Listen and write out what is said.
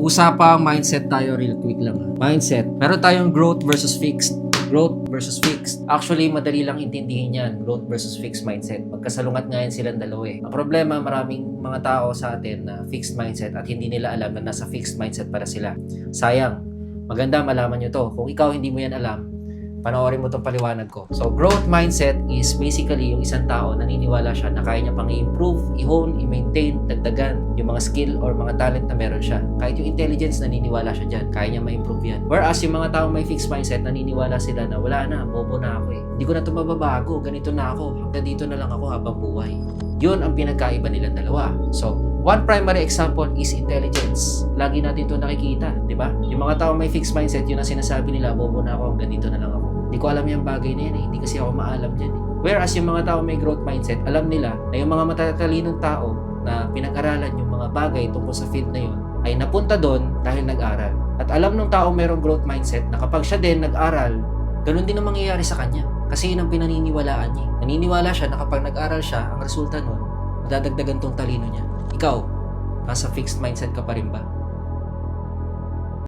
Usapang mindset tayo real quick lang. Mindset. Meron tayong growth versus fixed. Growth versus fixed. Actually, madali lang intindihin yan. Growth versus fixed mindset. Magkasalungat nga yan silang dalawa eh. Ang problema, maraming mga tao sa atin na fixed mindset at hindi nila alam na nasa fixed mindset para sila. Sayang. Maganda malaman nyo to. Kung ikaw hindi mo yan alam, panoorin mo itong paliwanag ko. So, growth mindset is basically yung isang tao naniniwala siya na kaya niya pang i-improve, i-hone, i-maintain, dagdagan yung mga skill or mga talent na meron siya. Kahit yung intelligence, naniniwala siya dyan. Kaya niya ma-improve yan. Whereas yung mga tao may fixed mindset, naniniwala sila na wala na, bobo na ako eh. Hindi ko na ito mababago, ganito na ako. Hanggang dito na lang ako habang buhay. Yun ang pinagkaiba nilang dalawa. So, one primary example is intelligence. Lagi natin ito nakikita, di ba? Yung mga tao may fixed mindset, yun ang sinasabi nila, bobo na ako, hanggang dito na lang ako. Hindi ko alam yung bagay na yan eh. Hindi kasi ako maalam dyan eh. Whereas yung mga tao may growth mindset, alam nila na yung mga matatalinong tao na pinag-aralan yung mga bagay tungkol sa field na yun ay napunta doon dahil nag-aral. At alam ng tao mayroong growth mindset na kapag siya din nag-aral, ganun din ang mangyayari sa kanya. Kasi yun ang pinaniniwalaan niya. Naniniwala siya na kapag nag-aral siya, ang resulta nun, madadagdagan tong talino niya. Ikaw, nasa fixed mindset ka pa rin ba?